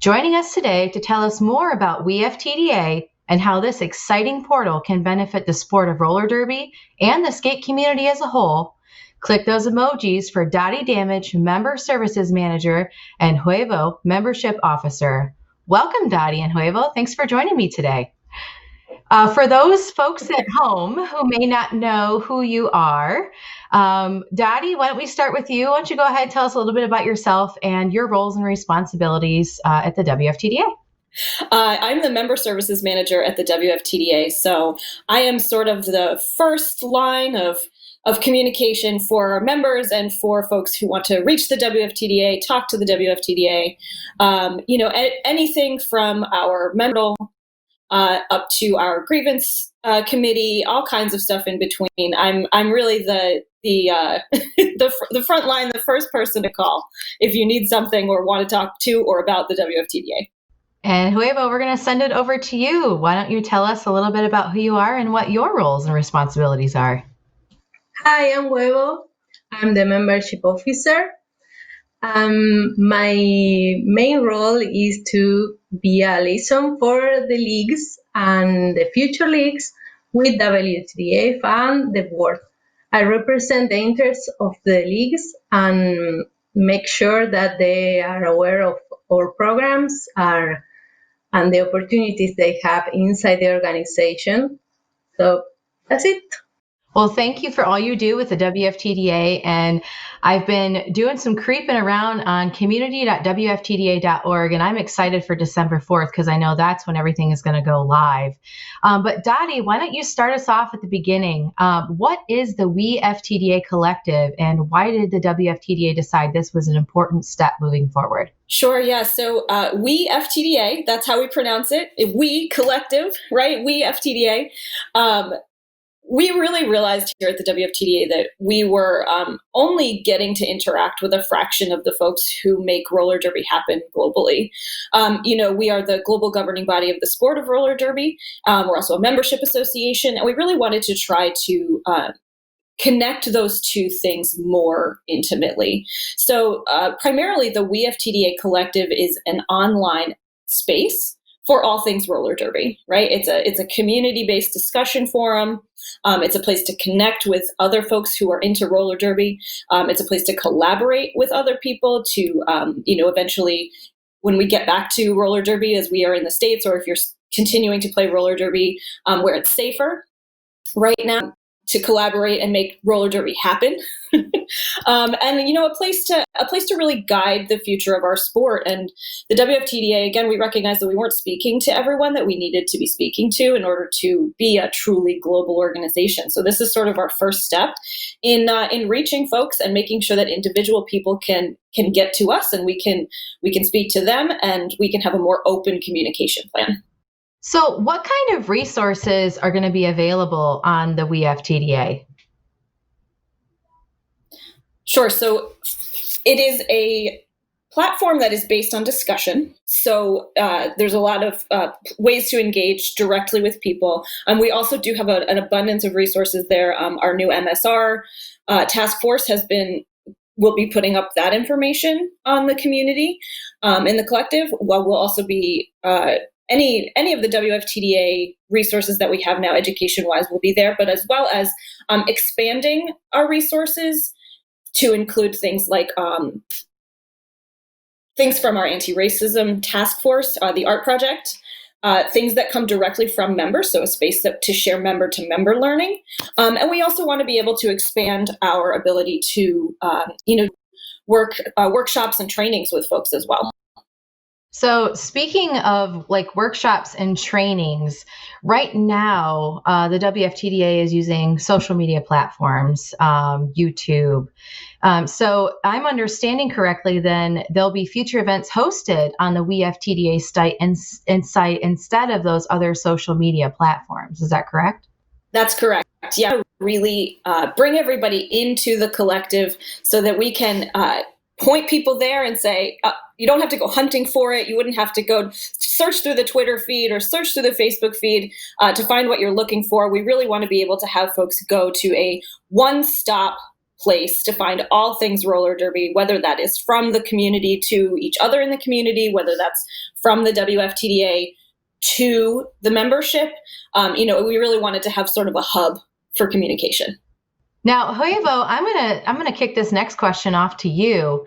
joining us today to tell us more about WeFTDA and how this exciting portal can benefit the sport of roller derby and the skate community as a whole. Click those emojis for Dottie Damage, Member Services Manager, and Huevo, Membership Officer. Welcome, Dottie and Huevo. Thanks for joining me today. For those folks at home who may not know who you are, Dottie, why don't we start with you? Why don't you go ahead and tell us a little bit about yourself and your roles and responsibilities at the WFTDA? I'm the Member Services Manager at the WFTDA, so I am sort of the first line of communication for our members and for folks who want to reach the WFTDA, talk to the WFTDA, anything from our member up to our grievance committee, all kinds of stuff in between. I'm really the the front line, the first person to call if you need something or want to talk to or about the WFTDA. And Huevo, we're going to send it over to you. Why don't you tell us a little bit about who you are and what your roles and responsibilities are? Hi, I'm Huevo. I'm the membership officer. My main role is to be a liaison for the leagues and the future leagues with WFTDA and the board. I represent the interests of the leagues and make sure that they are aware of our programs and the opportunities they have inside the organization. So that's it. Well, thank you for all you do with the WFTDA. And I've been doing some creeping around on community.wftda.org, and I'm excited for December 4th because I know that's when everything is going to go live. But Dottie, why don't you start us off at the beginning? What is the WeFTDA Collective, and why did the WFTDA decide this was an important step moving forward? Sure, yeah. So WeFTDA, that's how we pronounce it. We Collective, right? WeFTDA. We really realized here at the WFTDA that we were only getting to interact with a fraction of the folks who make roller derby happen globally. We are the global governing body of the sport of roller derby. We're also a membership association, and we really wanted to try to connect those two things more intimately. So primarily the WeFTDA Collective is an online space for all things roller derby, right? It's a community-based discussion forum. It's a place to connect with other folks who are into roller derby. It's a place to collaborate with other people to, eventually when we get back to roller derby as we are in the States, or if you're continuing to play roller derby where it's safer right now, to collaborate and make roller derby happen. And a place to really guide the future of our sport. And the WFTDA, again, we recognize that we weren't speaking to everyone that we needed to be speaking to in order to be a truly global organization. So this is sort of our first step in reaching folks and making sure that individual people can get to us, and we can speak to them, and we can have a more open communication plan. So what kind of resources are going to be available on the WeFTDA? Sure. So it is a platform that is based on discussion. So there's a lot of ways to engage directly with people. We also do have an abundance of resources there. Our new MSR task force will be putting up that information on the community in the collective. While we'll also be any of the WFTDA resources that we have now education-wise will be there, but as well as expanding our resources to include things like things from our anti-racism task force, the ART project, things that come directly from members, so a space to share member-to-member learning. And we also want to be able to expand our ability to work workshops and trainings with folks as well. So speaking of workshops and trainings, right now, the WFTDA is using social media platforms, YouTube. So I'm understanding correctly, then there'll be future events hosted on the WeFTDA site instead of those other social media platforms. Is that correct? That's correct. Yeah, really bring everybody into the collective so that we can point people there and say, you don't have to go hunting for it. You wouldn't have to go search through the Twitter feed or search through the Facebook feed to find what you're looking for. We really want to be able to have folks go to a one-stop place to find all things roller derby, whether that is from the community to each other in the community, whether that's from the WFTDA to the membership. We really wanted to have sort of a hub for communication. Now, Hoivo, I'm gonna kick this next question off to you.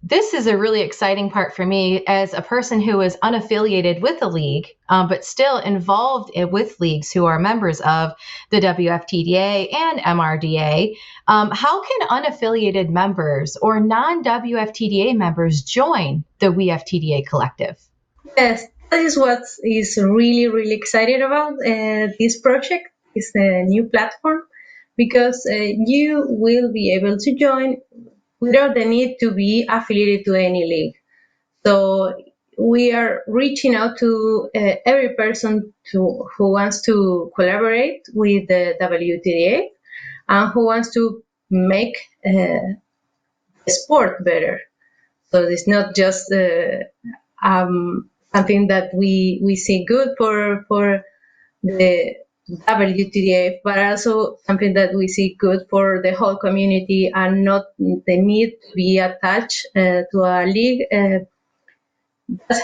This is a really exciting part for me as a person who is unaffiliated with a league, but still involved with leagues who are members of the WFTDA and MRDA. How can unaffiliated members or non-WFTDA members join the WeFTDA collective? Yes, that is what is really, really excited about this project. It's a new platform because you will be able to join without the need to be affiliated to any league. So we are reaching out to every person who wants to collaborate with the WTDA and who wants to make the sport better. So it's not just something that we see good for the WTDA, but also something that we see good for the whole community, and not the need to be attached to a league. That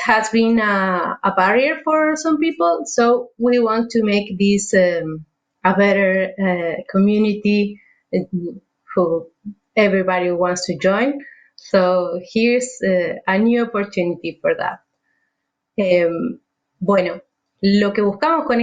has been a barrier for some people. So we want to make this a better community who everybody wants to join. So here's a new opportunity for that. Bueno, lo que buscamos con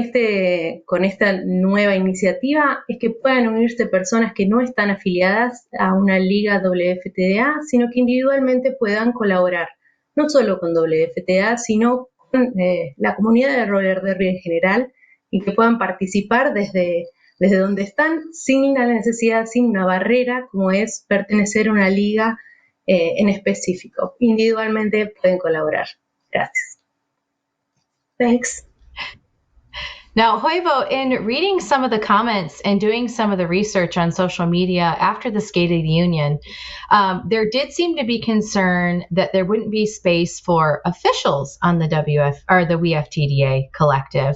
esta nueva iniciativa es que puedan unirse personas que no están afiliadas a una liga WFTDA, sino que individualmente puedan colaborar, no solo con WFTDA, sino con la comunidad de roller derby en general, y que puedan participar desde donde están, sin la necesidad, sin una barrera, como es pertenecer a una liga en específico. Individualmente pueden colaborar. Gracias. Thanks. Now, Hoivo, in reading some of the comments and doing some of the research on social media after the Skate of the Union, there did seem to be concern that there wouldn't be space for officials on the the WFTDA collective.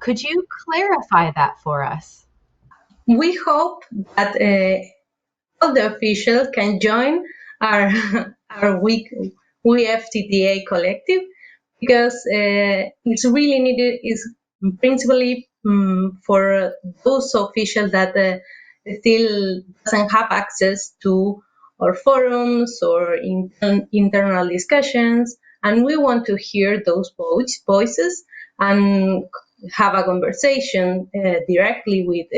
Could you clarify that for us? We hope that all the officials can join our WeFTDA collective, because it's really needed. Is principally for those officials that still doesn't have access to our forums or internal discussions, and we want to hear those voices and have a conversation directly with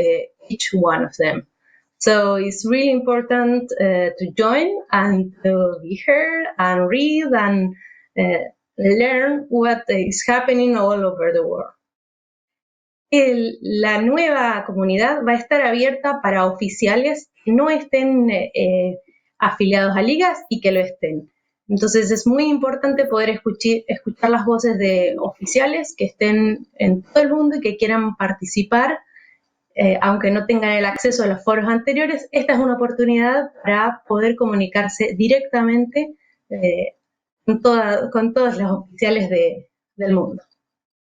each one of them. So it's really important to join and to be heard and read and learn what is happening all over the world. La nueva comunidad va a estar abierta para oficiales que no estén afiliados a ligas y que lo estén. Entonces es muy importante poder escuchar las voces de oficiales que estén en todo el mundo y que quieran participar, aunque no tengan el acceso a los foros anteriores. Esta es una oportunidad para poder comunicarse directamente con todos los oficiales del mundo.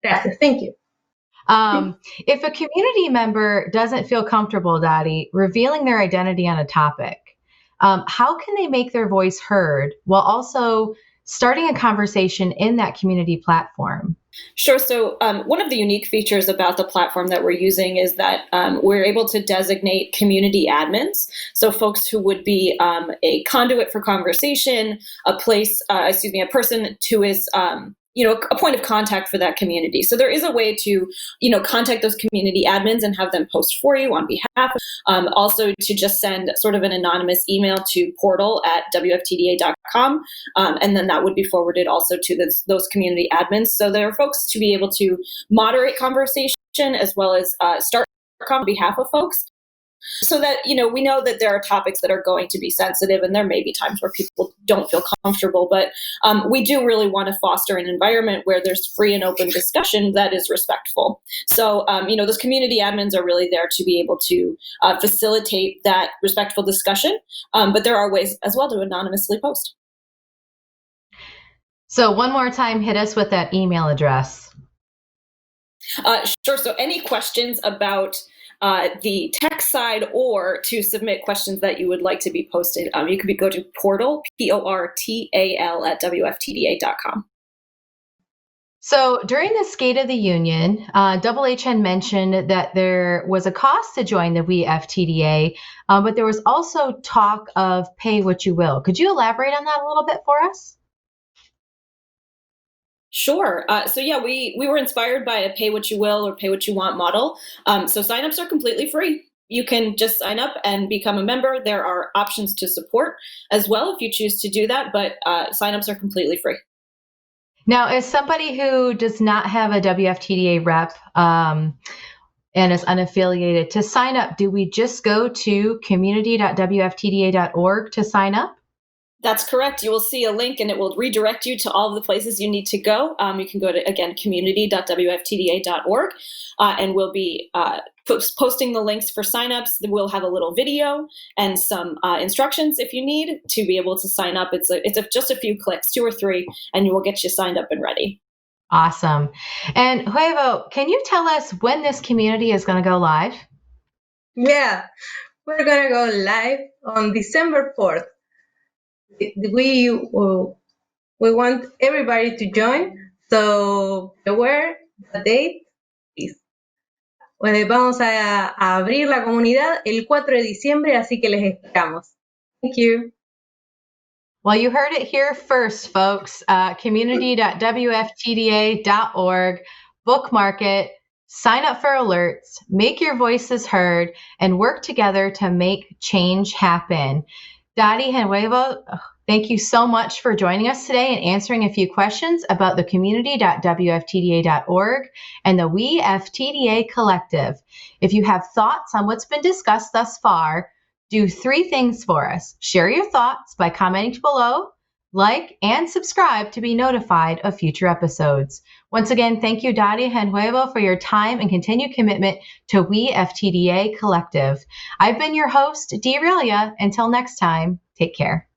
Gracias. Thank you. If a community member doesn't feel comfortable, Dottie, revealing their identity on a topic, how can they make their voice heard while also starting a conversation in that community platform? Sure. So one of the unique features about the platform that we're using is that we're able to designate community admins. So folks who would be a conduit for conversation, a person who is a point of contact for that community. So there is a way to, contact those community admins and have them post for you on behalf. Also to just send sort of an anonymous email to portal@wftda.com. And then that would be forwarded also to those community admins. So there are folks to be able to moderate conversation as well as start on behalf of folks. So that, we know that there are topics that are going to be sensitive, and there may be times where people don't feel comfortable, but we do really want to foster an environment where there's free and open discussion that is respectful. So, those community admins are really there to be able to facilitate that respectful discussion, but there are ways as well to anonymously post. So one more time, hit us with that email address. Sure. So any questions about the text side or to submit questions that you would like to be posted. You can go to portal, PORTAL, at WFTDA.com. So during the State of the Union, HN mentioned that there was a cost to join the We FTDA, but there was also talk of pay what you will. Could you elaborate on that a little bit for us? Sure. So yeah, we were inspired by a pay what you will or pay what you want model. So signups are completely free. You can just sign up and become a member. There are options to support as well if you choose to do that, but signups are completely free. Now, as somebody who does not have a WFTDA rep and is unaffiliated, to sign up, do we just go to community.wftda.org to sign up? That's correct. You will see a link and it will redirect you to all of the places you need to go. You can go to, again, community.wftda.org, and we'll be posting the links for signups. We'll have a little video and some instructions if you need to be able to sign up. It's just a few clicks, 2 or 3, and we'll get you signed up and ready. Awesome. And Huevo, can you tell us when this community is going to go live? Yeah, we're going to go live on December 4th. We want everybody to join, so beware the date is. Vamos a abrir la comunidad el 4 de diciembre, así que les esperamos. Thank you. Well, you heard it here first, folks. Community.wftda.org, bookmark it, sign up for alerts, make your voices heard, and work together to make change happen. Dottie and Huevo, thank you so much for joining us today and answering a few questions about the community.wftda.org and the We FTDA Collective. If you have thoughts on what's been discussed thus far, do 3 things for us. Share your thoughts by commenting below, like, and subscribe to be notified of future episodes. Once again, thank you, Dottie and Huevo, for your time and continued commitment to We FTDA Collective. I've been your host, Dee Aurelia. Until next time, take care.